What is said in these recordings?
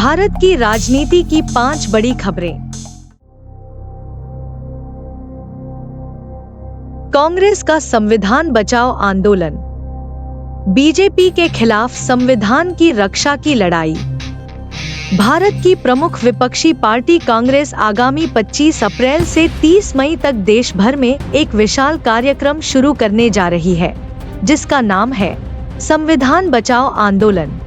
भारत की राजनीति की 5 बड़ी खबरें। कांग्रेस का संविधान बचाओ आंदोलन, बीजेपी के खिलाफ संविधान की रक्षा की लड़ाई। भारत की प्रमुख विपक्षी पार्टी कांग्रेस आगामी 25 अप्रैल से 30 मई तक देश भर में एक विशाल कार्यक्रम शुरू करने जा रही है, जिसका नाम है संविधान बचाओ आंदोलन।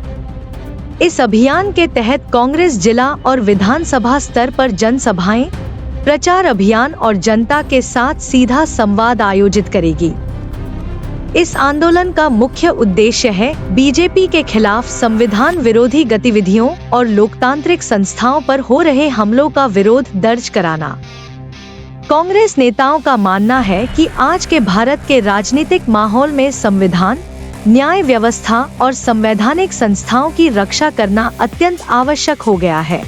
इस अभियान के तहत कांग्रेस जिला और विधानसभा स्तर पर जनसभाएं, प्रचार अभियान और जनता के साथ सीधा संवाद आयोजित करेगी। इस आंदोलन का मुख्य उद्देश्य है बीजेपी के खिलाफ संविधान विरोधी गतिविधियों और लोकतांत्रिक संस्थाओं पर हो रहे हमलों का विरोध दर्ज कराना। कांग्रेस नेताओं का मानना है कि आज के भारत के राजनीतिक माहौल में संविधान, न्याय व्यवस्था और संवैधानिक संस्थाओं की रक्षा करना अत्यंत आवश्यक हो गया है।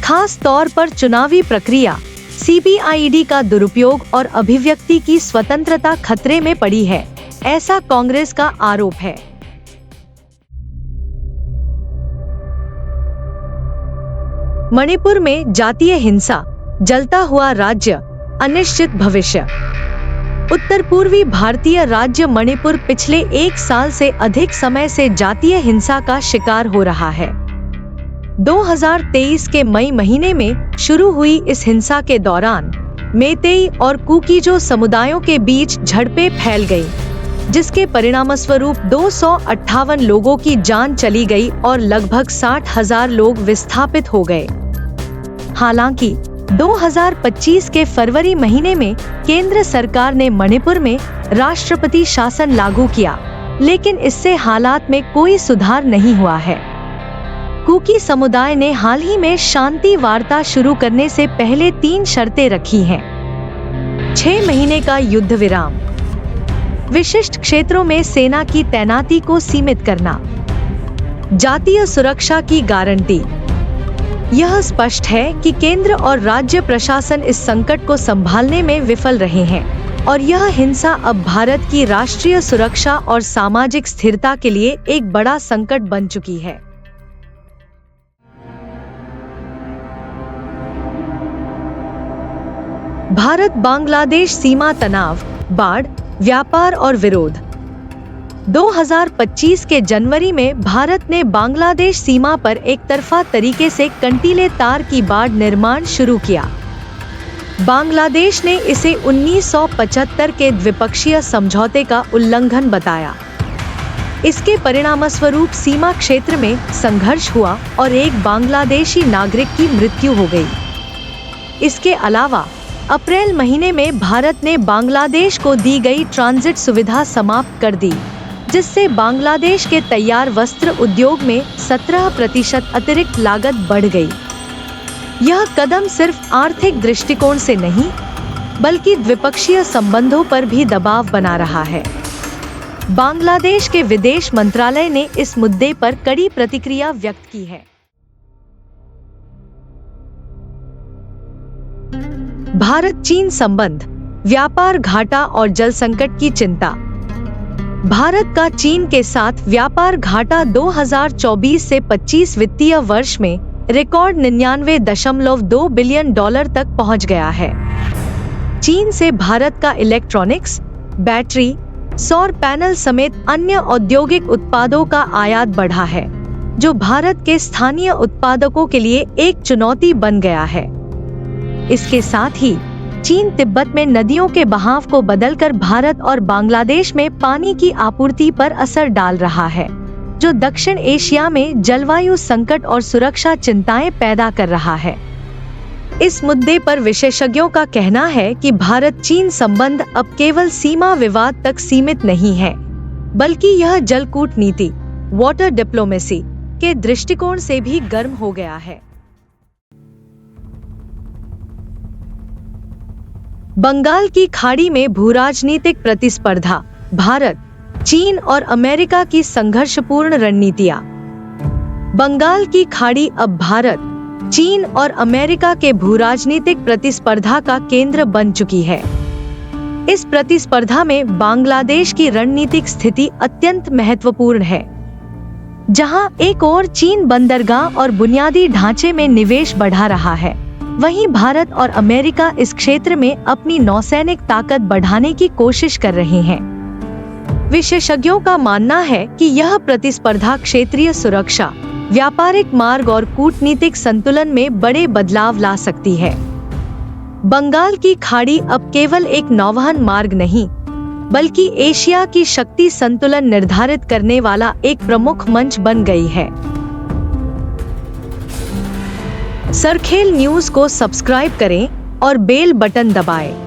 खास तौर पर चुनावी प्रक्रिया, सीबीआईडी का दुरुपयोग और अभिव्यक्ति की स्वतंत्रता खतरे में पड़ी है, ऐसा कांग्रेस का आरोप है। मणिपुर में जातीय हिंसा, जलता हुआ राज्य, अनिश्चित भविष्य। उत्तर पूर्वी भारतीय राज्य मणिपुर पिछले 1 साल से अधिक समय से जातीय हिंसा का शिकार हो रहा है। 2023 के मई महीने में शुरू हुई इस हिंसा के दौरान मेतेई और कुकीजो समुदायों के बीच झड़पें फैल गईं, जिसके परिणामस्वरूप 258 लोगों की जान चली गई और लगभग 60,000 लोग विस्थापित हो गए। हालांकि 2025 के फरवरी महीने में केंद्र सरकार ने मणिपुर में राष्ट्रपति शासन लागू किया, लेकिन इससे हालात में कोई सुधार नहीं हुआ है। कुकी समुदाय ने हाल ही में शांति वार्ता शुरू करने से पहले 3 शर्तें रखी हैं। 6 महीने का युद्ध विराम, विशिष्ट क्षेत्रों में सेना की तैनाती को सीमित करना, जातीय सुरक्षा की गारंटी। यह स्पष्ट है कि केंद्र और राज्य प्रशासन इस संकट को संभालने में विफल रहे हैं और यह हिंसा अब भारत की राष्ट्रीय सुरक्षा और सामाजिक स्थिरता के लिए एक बड़ा संकट बन चुकी है। भारत बांग्लादेश सीमा तनाव, बाढ़, व्यापार और विरोध। 2025 के जनवरी में भारत ने बांग्लादेश सीमा पर एक तरफा तरीके से कंटीले तार की बाड़ निर्माण शुरू किया। बांग्लादेश ने इसे 1975 के द्विपक्षीय समझौते का उल्लंघन बताया। इसके परिणामस्वरूप सीमा क्षेत्र में संघर्ष हुआ और एक बांग्लादेशी नागरिक की मृत्यु हो गई। इसके अलावा अप्रैल महीने में भारत ने बांग्लादेश को दी गई ट्रांजिट सुविधा समाप्त कर दी, जिससे बांग्लादेश के तैयार वस्त्र उद्योग में 17% अतिरिक्त लागत बढ़ गई। यह कदम सिर्फ आर्थिक दृष्टिकोण से नहीं, बल्कि द्विपक्षीय संबंधों पर भी दबाव बना रहा है। बांग्लादेश के विदेश मंत्रालय ने इस मुद्दे पर कड़ी प्रतिक्रिया व्यक्त की है। भारत चीन संबंध, व्यापार घाटा और जल संकट की चिंता। भारत का चीन के साथ व्यापार घाटा 2024 से 25 वित्तीय वर्ष में रिकॉर्ड $99.2 बिलियन तक पहुंच गया है। चीन से भारत का इलेक्ट्रॉनिक्स, बैटरी, सौर पैनल समेत अन्य औद्योगिक उत्पादों का आयात बढ़ा है, जो भारत के स्थानीय उत्पादकों के लिए एक चुनौती बन गया है। इसके साथ ही चीन तिब्बत में नदियों के बहाव को बदलकर भारत और बांग्लादेश में पानी की आपूर्ति पर असर डाल रहा है, जो दक्षिण एशिया में जलवायु संकट और सुरक्षा चिंताएं पैदा कर रहा है। इस मुद्दे पर विशेषज्ञों का कहना है कि भारत चीन संबंध अब केवल सीमा विवाद तक सीमित नहीं है, बल्कि यह जल कूटनीति, वाटर डिप्लोमेसी के दृष्टिकोण से भी गर्म हो गया है। बंगाल की खाड़ी में भूराजनीतिक प्रतिस्पर्धा, भारत, चीन और अमेरिका की संघर्षपूर्ण रणनीतियां। बंगाल की खाड़ी अब भारत, चीन और अमेरिका के भूराजनीतिक प्रतिस्पर्धा का केंद्र बन चुकी है। इस प्रतिस्पर्धा में बांग्लादेश की रणनीतिक स्थिति अत्यंत महत्वपूर्ण है। जहां एक ओर चीन बंदरगाह और बुनियादी ढांचे में निवेश बढ़ा रहा है, वहीं भारत और अमेरिका इस क्षेत्र में अपनी नौसैनिक ताकत बढ़ाने की कोशिश कर रहे हैं। विशेषज्ञों का मानना है कि यह प्रतिस्पर्धा क्षेत्रीय सुरक्षा, व्यापारिक मार्ग और कूटनीतिक संतुलन में बड़े बदलाव ला सकती है। बंगाल की खाड़ी अब केवल एक नौवहन मार्ग नहीं, बल्कि एशिया की शक्ति संतुलन निर्धारित करने वाला एक प्रमुख मंच बन गई है। सरखेल न्यूज को सब्सक्राइब करें और बेल बटन दबाएं।